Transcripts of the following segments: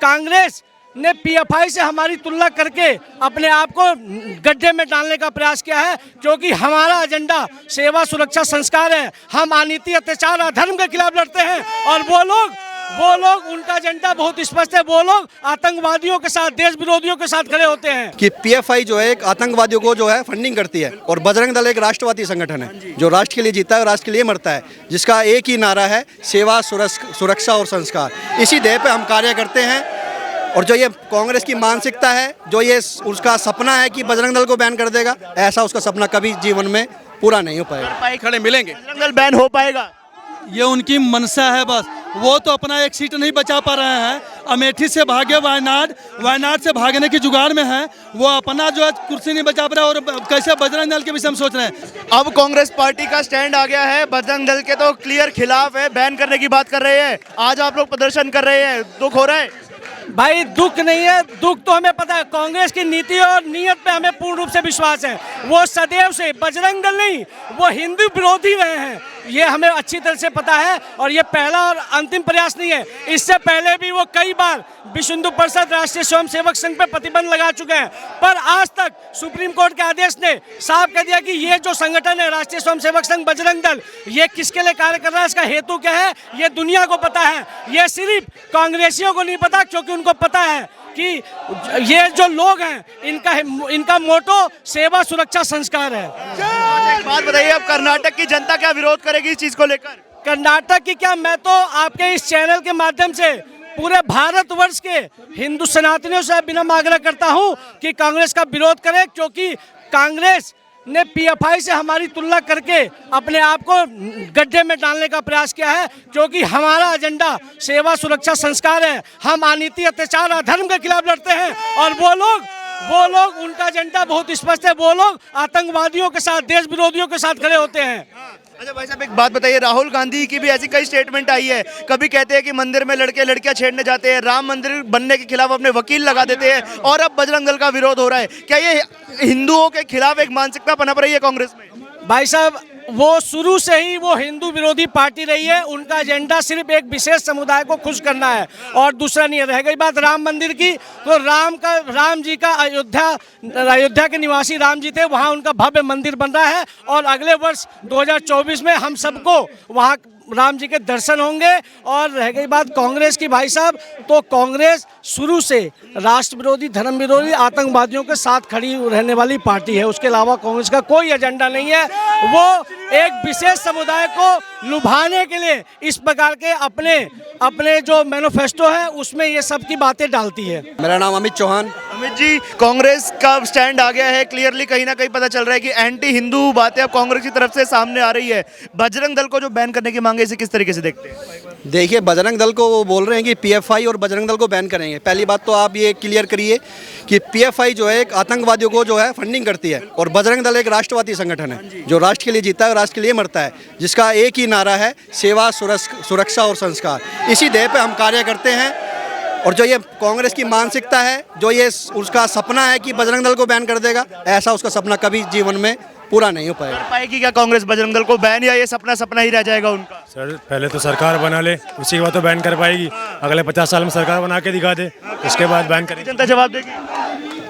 कांग्रेस ने पीएफआई से हमारी तुलना करके अपने आप को गड्ढे में डालने का प्रयास किया है, क्योंकि हमारा एजेंडा सेवा, सुरक्षा, संस्कार है। हम अनीति, अत्याचार, अधर्म के खिलाफ लड़ते हैं और वो लोग उनका एजेंडा बहुत स्पष्ट है। वो लोग आतंकवादियों के साथ, देश विरोधियों के साथ खड़े होते हैं। कि पीएफआई जो है एक आतंकवादियों को जो है फंडिंग करती है और बजरंग दल एक राष्ट्रवादी संगठन है जो राष्ट्र के लिए जीता है और राष्ट्र के लिए मरता है, जिसका एक ही नारा है सेवा, सुरक्षा और संस्कार। इसी ध्येय पे हम कार्य करते हैं। और जो ये कांग्रेस की मानसिकता है, जो ये उसका सपना है कि बजरंग दल को बैन कर देगा, ऐसा उसका सपना कभी जीवन में पूरा नहीं हो पाएगा। खड़े मिलेंगे, बजरंग दल बैन हो पाएगा? ये उनकी मनसा है बस। वो तो अपना एक सीट नहीं बचा पा रहे हैं। अमेठी से भागे वायनाड से भागने की जुगाड़ में है। वो अपना जो है कुर्सी नहीं बचा पा रहा है और कैसे बजरंग दल के विषय में सोच रहे हैं। अब कांग्रेस पार्टी का स्टैंड आ गया है, बजरंग दल के तो क्लियर खिलाफ है, बैन करने की बात कर रहे हैं। आज आप लोग प्रदर्शन कर रहे हैं, दुख हो रहा है? भाई दुख नहीं है, दुख तो हमें पता है। कांग्रेस की नीति और नीयत पे हमें पूर्ण रूप से विश्वास है। वो सदैव से बजरंग दल नहीं, वो हिंदू विरोधी रहे हैं, ये हमें अच्छी तरह से पता है। और ये पहला और अंतिम प्रयास नहीं है। इससे पहले भी वो कई बार विश्व हिंदू परिषद, राष्ट्रीय स्वयंसेवक संघ पे प्रतिबंध लगा चुके हैं, पर आज तक सुप्रीम कोर्ट के आदेश ने साफ कह दिया कि ये जो संगठन है राष्ट्रीय स्वयंसेवक संघ, बजरंग दल, ये किसके लिए कार्य कर रहा है, इसका हेतु क्या है, ये दुनिया को पता है। ये सिर्फ कांग्रेसियों को नहीं पता, क्योंकि उनको पता है कि ये जो लोग हैं इनका मोटो सेवा, सुरक्षा, संस्कार है। एक बात बताइए, अब कर्नाटक की जनता क्या विरोध करेगी इस चीज को लेकर? कर्नाटक की क्या, मैं तो आपके इस चैनल के माध्यम से पूरे भारतवर्ष के हिंदू सनातनियों से विनम्र आग्रह करता हूं कि कांग्रेस का विरोध करें, क्योंकि कांग्रेस ने पीएफआई से हमारी तुलना करके अपने आप को गड्ढे में डालने का प्रयास किया है, क्योंकि हमारा एजेंडा सेवा, सुरक्षा, संस्कार है। हम अनीति, अत्याचार, अधर्म के खिलाफ लड़ते हैं और वो लोग उनका एजेंडा बहुत स्पष्ट है। वो लोग आतंकवादियों के साथ, देश विरोधियों के साथ खड़े होते हैं। अच्छा भाई साहब, एक बात बताइए, राहुल गांधी की भी ऐसी कई स्टेटमेंट आई है। कभी कहते हैं कि मंदिर में लड़के लड़कियां छेड़ने जाते हैं, राम मंदिर बनने के खिलाफ अपने वकील लगा देते हैं, और अब बजरंग दल का विरोध हो रहा है। क्या ये हिंदुओं के खिलाफ एक मानसिकता पनप रही है कांग्रेस में? भाई साहब, वो शुरू से ही वो हिंदू विरोधी पार्टी रही है। उनका एजेंडा सिर्फ एक विशेष समुदाय को खुश करना है और दूसरा नहीं है। रह गई बात राम मंदिर की, तो राम जी का अयोध्या के निवासी राम जी थे, वहाँ उनका भव्य मंदिर बन रहा है और अगले वर्ष 2024 में हम सबको वहाँ राम जी के दर्शन होंगे। और रह गई बात कांग्रेस की, भाई साहब, तो कांग्रेस शुरू से राष्ट्र विरोधी, धर्म विरोधी, आतंकवादियों के साथ खड़ी रहने वाली पार्टी है। उसके अलावा कांग्रेस का कोई एजेंडा नहीं है। वो एक विशेष समुदाय को लुभाने के लिए इस प्रकार के अपने जो मैनिफेस्टो है उसमें ये सब की बातें डालती है। मेरा नाम अमित चौहान। अमित जी, कांग्रेस का स्टैंड आ गया है क्लियरली, कहीं ना कहीं पता चल रहा है कि एंटी हिंदू बातें अब कांग्रेस की तरफ से सामने आ रही है। बजरंग दल को जो बैन करने की मांग है, इसे किस तरीके से देखते हैं? देखिए, बजरंग दल को वो बोल रहे हैं कि पीएफआई और बजरंग दल को बैन करेंगे। पहली बात तो आप ये क्लियर करिए कि पीएफआई जो है एक आतंकवादियों को जो है फंडिंग करती है और बजरंग दल एक राष्ट्रवादी संगठन है जो राष्ट्र के लिए जीता है और राष्ट्र के लिए मरता है, जिसका एक ही नारा है सेवा, सुरक्षा और संस्कार। इसी ध्येय पे हम कार्य करते हैं। और जो ये कांग्रेस की मानसिकता है, जो ये उसका सपना है कि बजरंग दल को बैन कर देगा, ऐसा उसका सपना कभी जीवन में पूरा नहीं हो पाएगी क्या कांग्रेस बजरंग दल को बैन, या ये सपना ही रह जाएगा उनका? सर, पहले तो सरकार बना ले, उसी के बाद तो बैन कर पाएगी। अगले 50 साल में सरकार बना के दिखा दे, उसके बाद बैन करेगी। जनता जवाब देगी,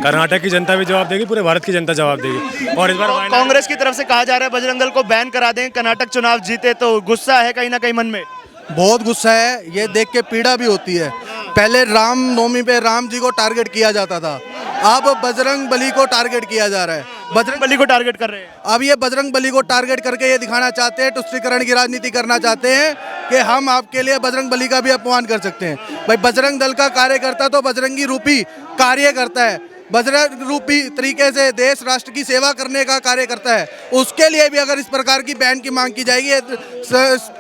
कर्नाटक की जनता भी जवाब देगी, पूरे भारत की जनता जवाब देगी। और इस बार कांग्रेस की तरफ से कहा जा रहा है बजरंग दल को बैन करा दें, कर्नाटक चुनाव जीते तो। गुस्सा है कहीं ना कहीं मन में? बहुत गुस्सा है, ये देख के पीड़ा भी होती है। पहले राम नवमी पे राम जी को टारगेट किया जाता था, अब बजरंग बली को टारगेट किया जा रहा है। बजरंग बली को टारगेट कर रहे हैं। अब ये बजरंग बली को टारगेट करके ये दिखाना चाहते हैं, तुष्टीकरण की राजनीति करना चाहते हैं कि हम आपके लिए बजरंग बली का भी अपमान कर सकते हैं। भाई, बजरंग दल का कार्यकर्ता तो बजरंगी रूपी कार्य करता है, बजरंग रूपी तरीके से देश राष्ट्र की सेवा करने का कार्य करता है। उसके लिए भी अगर इस प्रकार की बैन की मांग की जाएगी,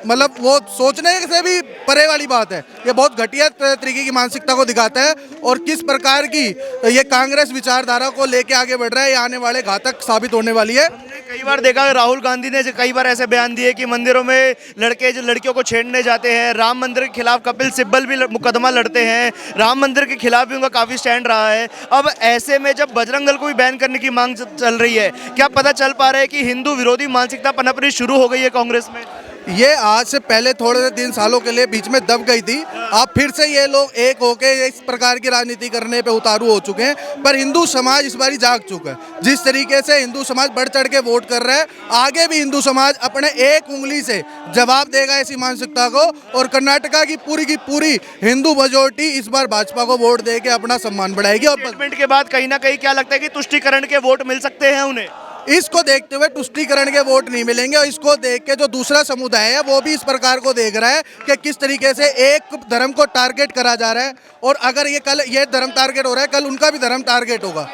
मतलब वो सोचने से भी परे वाली बात है। ये बहुत घटिया तरीके की मानसिकता को दिखाता है और किस प्रकार की ये कांग्रेस विचारधारा को लेके आगे बढ़ रहा है, ये आने वाले घातक साबित होने वाली है। कई बार देखा, राहुल गांधी ने कई बार ऐसे बयान दिए कि मंदिरों में लड़के जो लड़कियों को छेड़ने जाते हैं, राम मंदिर के खिलाफ कपिल सिब्बल भी मुकदमा लड़ते हैं, राम मंदिर के खिलाफ भी उनका काफी स्टैंड रहा है। अब ऐसे में जब बजरंग दल को भी बैन करने की मांग चल रही है, क्या पता चल पा रहा है कि हिंदू विरोधी मानसिकता पनपनी शुरू हो गई है कांग्रेस में? ये आज से पहले थोड़े दिन सालों के लिए बीच में दब गई थी। अब फिर से ये लोग एक होके इस प्रकार की राजनीति करने पे उतारू हो चुके हैं। पर हिंदू समाज इस बारी जाग चुका है। जिस तरीके से हिंदू समाज बढ़ चढ़ के वोट कर रहा है, आगे भी हिंदू समाज अपने एक उंगली से जवाब देगा ऐसी मानसिकता को। और कर्नाटका की पूरी हिंदू मेजॉरिटी इस बार भाजपा को वोट दे के अपना सम्मान बढ़ाएगी। और स्टेटमेंट के बाद कहीं ना कहीं क्या लगता है कि तुष्टीकरण के वोट मिल सकते हैं उन्हें? इसको देखते हुए तुष्टीकरण के वोट नहीं मिलेंगे। और इसको देख के जो दूसरा समुदाय है वो भी इस प्रकार को देख रहा है कि किस तरीके से एक धर्म को टारगेट करा जा रहा है। और अगर ये कल ये धर्म टारगेट हो रहा है, कल उनका भी धर्म टारगेट होगा।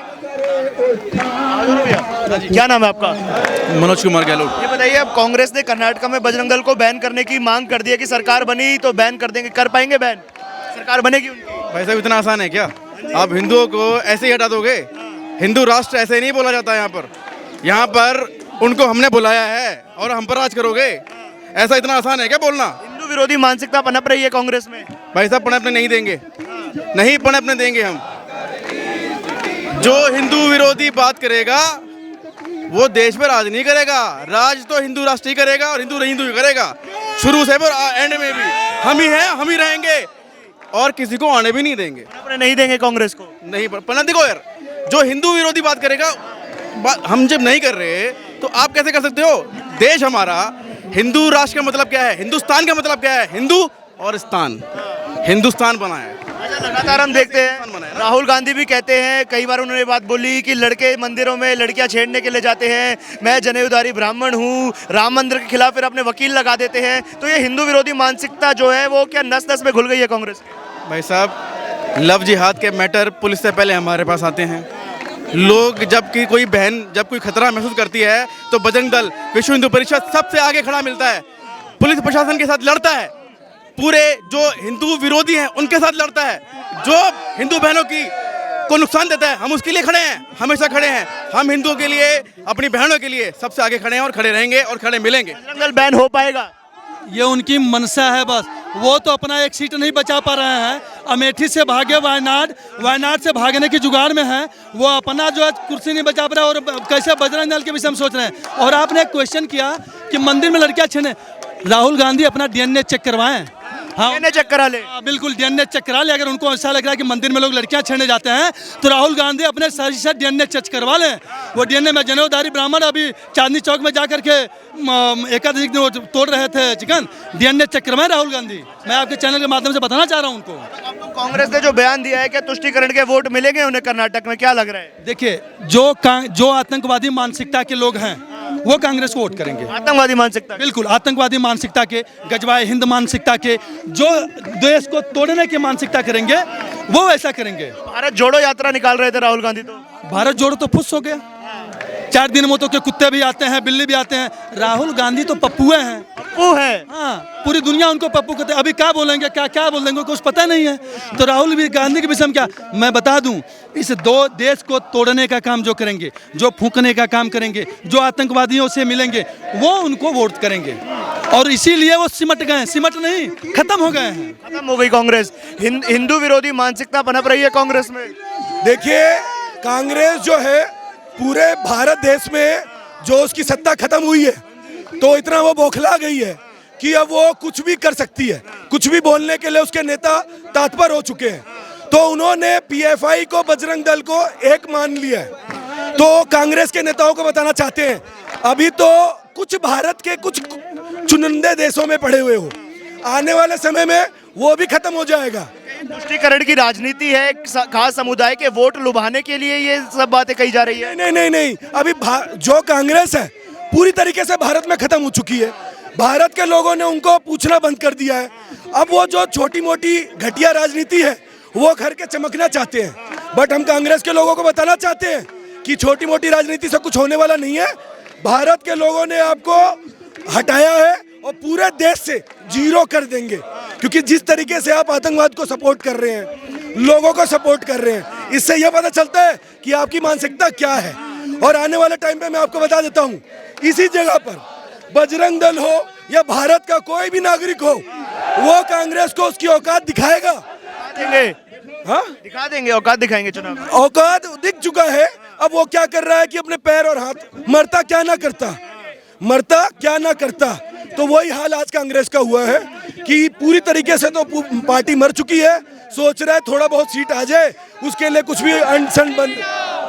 क्या नाम है आपका? मनोज कुमार गहलोत। ये बताइए, अब कांग्रेस ने कर्नाटक में बजरंग दल को बैन करने की मांग कर दी है कि सरकार बनी तो बैन कर देंगे। कर पाएंगे बैन? सरकार बनेगी उनकी? भाई साहब इतना आसान है क्या? आप हिंदुओं को ऐसे ही हटा दोगे? हिंदू राष्ट्र ऐसे नहीं बोला जाता यहाँ पर उनको हमने बुलाया है और हम पर राज करोगे? ऐसा इतना आसान है क्या बोलना? हिंदू विरोधी मानसिकता पनप रही है कांग्रेस में। भाई साहब पनपने नहीं देंगे, नहीं पनपने देंगे हम। जो हिंदू विरोधी बात करेगा वो देश पर राज नहीं करेगा। राज तो हिंदू राष्ट्र ही करेगा और हिंदू ही करेगा, शुरू से पर एंड में भी हम ही हैं, हम ही रहेंगे और किसी को आने भी नहीं देंगे। नहीं देंगे कांग्रेस को? नहीं पनप। देखो यार, जो हिंदू विरोधी बात करेगा, हम जब नहीं कर रहे तो आप कैसे कर सकते हो? देश हमारा, हिंदू राष्ट्र का मतलब क्या है? हिंदुस्तान का मतलब क्या है? हिंदू और स्थान, हिंदुस्तान बना है। लगातार हम देखते हैं राहुल गांधी भी कहते हैं, कई बार उन्होंने बात बोली कि लड़के मंदिरों में लड़कियां छेड़ने के लिए जाते हैं, मैं जनेऊधारी ब्राह्मण हूं, राम मंदिर के खिलाफ फिर अपने वकील लगा देते हैं। तो ये हिंदू विरोधी मानसिकता जो है वो क्या नस नस में घुल गई है कांग्रेस? भाई साहब, लव जिहाद के मैटर पुलिस से पहले हमारे पास आते हैं। लोग जब कि कोई बहन जब कोई खतरा महसूस करती है तो बजरंग दल, विश्व हिंदू परिषद सबसे आगे खड़ा मिलता है, पुलिस प्रशासन के साथ लड़ता है, पूरे जो हिंदू विरोधी हैं उनके साथ लड़ता है, जो हिंदू बहनों की को नुकसान देता है हम उसके लिए खड़े हैं, हमेशा खड़े हैं। हम हिंदुओं के लिए, अपनी बहनों के लिए सबसे आगे खड़े हैं और खड़े रहेंगे और खड़े मिलेंगे। बजरंग दल बैन हो पाएगा? ये उनकी मनसा है बस। वो तो अपना एक सीट नहीं बचा पा रहे हैं। अमेठी से भागे वायनाड से भागने की जुगाड़ में है। वो अपना जो है कुर्सी नहीं बचा पा रहा है और कैसे बजरंग दल के विषय में सोच रहे हैं। और आपने एक क्वेश्चन किया कि मंदिर में लड़कियां छेड़ने, राहुल गांधी अपना डीएनए चेक करवाएं। हाँ, डीएनए चेक करा ले। बिल्कुल डीएनए चेक करा ले। अगर उनको ऐसा लग रहा है कि मंदिर में लोग लड़कियां छेड़ने जाते हैं तो राहुल गांधी अपने सही से डीएनए चेक करवा लें। वो डीएनए में जनेऊधारी ब्राह्मण अभी चांदनी चौक में जाकर के एकादशी तोड़ रहे थे चिकन, डीएनए चेक करवाएं राहुल गांधी। मैं आपके चैनल के माध्यम से बताना चाह रहा हूं उनको। कांग्रेस ने जो बयान दिया है कि तुष्टीकरण के वोट मिलेंगे उन्हें कर्नाटक में, क्या लग रहा है? देखिए, जो आतंकवादी मानसिकता के लोग हैं वो कांग्रेस को वोट करेंगे। आतंकवादी मानसिकता? बिल्कुल, आतंकवादी मानसिकता के, गजवाए हिंद मानसिकता के, जो देश को तोड़ने की मानसिकता करेंगे वो ऐसा करेंगे। भारत जोड़ो यात्रा निकाल रहे थे राहुल गांधी, तो भारत जोड़ो तो फुस हो गया। 4 दिन में तो के कुत्ते भी आते हैं, बिल्ली भी आते हैं। राहुल गांधी तो पप्पुए हैं। पप्पू है? हाँ, पूरी दुनिया उनको पप्पू कहते हैं। अभी क्या बोलेंगे, क्या बोल देंगे कुछ पता नहीं है। तो राहुल गांधी के विषय में क्या मैं बता दूं, इस दो देश को तोड़ने का काम जो करेंगे, जो फूंकने का काम करेंगे, जो आतंकवादियों से मिलेंगे वो उनको वोट करेंगे। और इसीलिए वो सिमट गए, सिमट नहीं खत्म हो गए हैं। खत्म हो गई कांग्रेस। हिंदू विरोधी मानसिकता पनप रही है कांग्रेस में। देखिए, कांग्रेस जो है पूरे भारत देश में जो उसकी सत्ता खत्म हुई है तो इतना वो बौखला गई है कि अब वो कुछ भी कर सकती है। कुछ भी बोलने के लिए उसके नेता तत्पर हो चुके हैं। तो उन्होंने पीएफआई को, बजरंग दल को एक मान लिया है। तो कांग्रेस के नेताओं को बताना चाहते हैं, अभी तो कुछ भारत के कुछ चुनिंदे देशों में पड़े हुए हो, आने वाले समय में वो भी खत्म हो जाएगा। तुष्टीकरण की राजनीति है, खास समुदाय के वोट लुभाने के लिए ये सब बातें कही जा रही है। नहीं, अभी जो कांग्रेस है पूरी तरीके से भारत में खत्म हो चुकी है। भारत के लोगों ने उनको पूछना बंद कर दिया है। अब वो जो छोटी मोटी घटिया राजनीति है वो करके चमकना चाहते हैं। बट हम कांग्रेस के लोगों को बताना चाहते हैं कि छोटी मोटी राजनीति से कुछ होने वाला नहीं है। भारत के लोगों ने आपको हटाया है और पूरे देश से जीरो कर देंगे, क्योंकि जिस तरीके से आप आतंकवाद को सपोर्ट कर रहे हैं, लोगों को सपोर्ट कर रहे हैं, इससे यह पता चलता है कि आपकी मानसिकता क्या है। और आने वाले टाइम पे मैं आपको बता देता हूँ, इसी जगह पर बजरंग दल हो या भारत का कोई भी नागरिक हो, वो कांग्रेस को उसकी औकात दिखाएगा। हाँ, दिखा देंगे, औकात दिखाएंगे। चुनाव औकात दिख चुका है। अब वो क्या कर रहा है कि अपने पैर और हाथ, मरता क्या ना करता, तो वही हाल आज कांग्रेस का हुआ है कि पूरी तरीके से तो पार्टी मर चुकी है। सोच रहा है थोड़ा बहुत सीट आ जाए, उसके लिए कुछ भी अनशन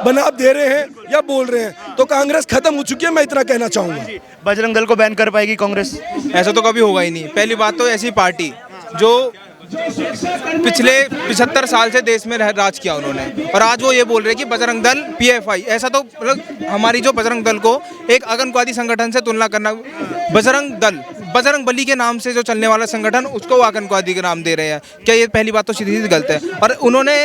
बना दे रहे हैं या बोल रहे हैं। तो कांग्रेस खत्म हो चुकी है, मैं इतना कहना चाहूँगा। बजरंग दल को बैन कर पाएगी कांग्रेस? ऐसा तो कभी होगा ही नहीं। पहली बात तो ऐसी पार्टी जो पिछले 75 साल से देश में राज किया उन्होंने, और आज वो ये बोल रहे हैं कि बजरंग दल PFI, ऐसा तो मतलब हमारी जो बजरंग दल को एक आतंकवादी संगठन से तुलना करना, बजरंग दल बजरंग बली के नाम से जो चलने वाला संगठन, उसको वो आतंकवादी का नाम दे रहे हैं। क्या ये पहली बात तो सीधी सीधी गलत है। और उन्होंने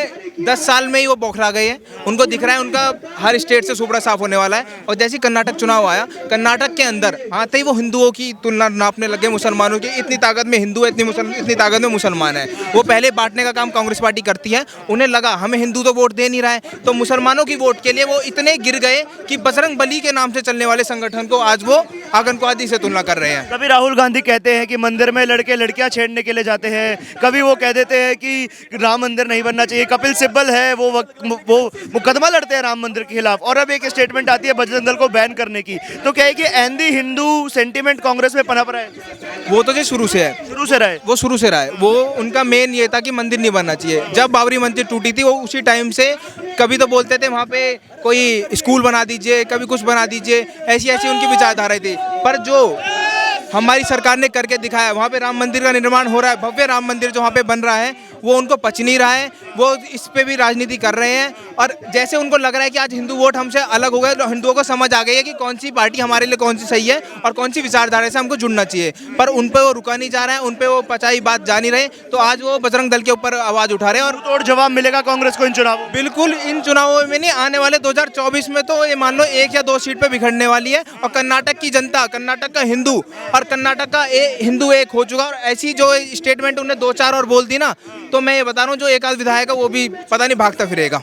10 साल में ही वो बौखला गए हैं। उनको दिख रहा है उनका हर स्टेट से सुपड़ा साफ होने वाला है। और जैसे ही कर्नाटक चुनाव आया, कर्नाटक के अंदर आते ही वो हिंदुओं की तुलना नापने लगे मुसलमानों की। इतनी ताकत में हिंदू है, इतनी ताकत में मुसलमान है। वो पहले बांटने का काम कांग्रेस पार्टी करती है। उन्हें लगा हमें हिंदू तो वोट दे नहीं रहा है, तो मुसलमानों की वोट के लिए वो इतने गिर गए कि बजरंग बली के नाम से चलने वाले संगठन को आज वो आतंकवादी से तुलना कर रहे हैं। कभी राहुल गांधी कहते हैं कि मंदिर में लड़के लड़कियां छेड़ने के लिए जाते हैं, कभी वो कह देते हैं कि राम मंदिर नहीं बनना चाहिए। कपिल सिब्बल है वो मुकदमा लड़ते हैं राम मंदिर के खिलाफ। और अब एक स्टेटमेंट आती है बजरंग दल को बैन करने की। तो क्या है कि एंटी हिंदू सेंटीमेंट कांग्रेस में पनप रहा है? वो तो जी शुरू से है, शुरू से रहा है। वो शुरू से रहा है। वो उनका मेन ये था कि मंदिर नहीं बनना चाहिए। जब बाबरी मस्जिद टूटी थी, वो उसी टाइम से कभी तो बोलते थे वहाँ पे कोई स्कूल बना दीजिए, कभी कुछ बना दीजिए, ऐसी ऐसी उनकी विचारधारा थी। पर जो हमारी सरकार ने करके दिखाया, वहाँ पे राम मंदिर का निर्माण हो रहा है, भव्य राम मंदिर जो वहाँ पे बन रहा है, वो उनको पच नहीं रहा है। वो इस पे भी राजनीति कर रहे हैं। और जैसे उनको लग रहा है कि आज हिंदू वोट हमसे अलग हो गए, तो हिंदुओं को समझ आ गई है कि कौन सी पार्टी हमारे लिए कौन सी सही है और कौन सी विचारधारा से हमको जुड़ना चाहिए। पर उन पे वो रुका नहीं जा रहा है, उन पे वो पचाई बात जा नहीं रहे। तो आज वो बजरंग दल के ऊपर आवाज़ उठा रहे हैं। और तोड़ जवाब मिलेगा कांग्रेस को इन चुनावों? बिल्कुल, इन चुनावों में नहीं, आने वाले 2024 में तो ये मान लो 1 या 2 सीट पे बिखरने वाली है। और कर्नाटक की जनता, कर्नाटक का हिंदू और कर्नाटक का हिंदू एक हो चुका। और ऐसी जो स्टेटमेंट उन्हें 2-4 और बोल दी ना, तो मैं ये बता रहा हूँ जो एक आध विधायक है वो भी पता नहीं भागता फिरेगा।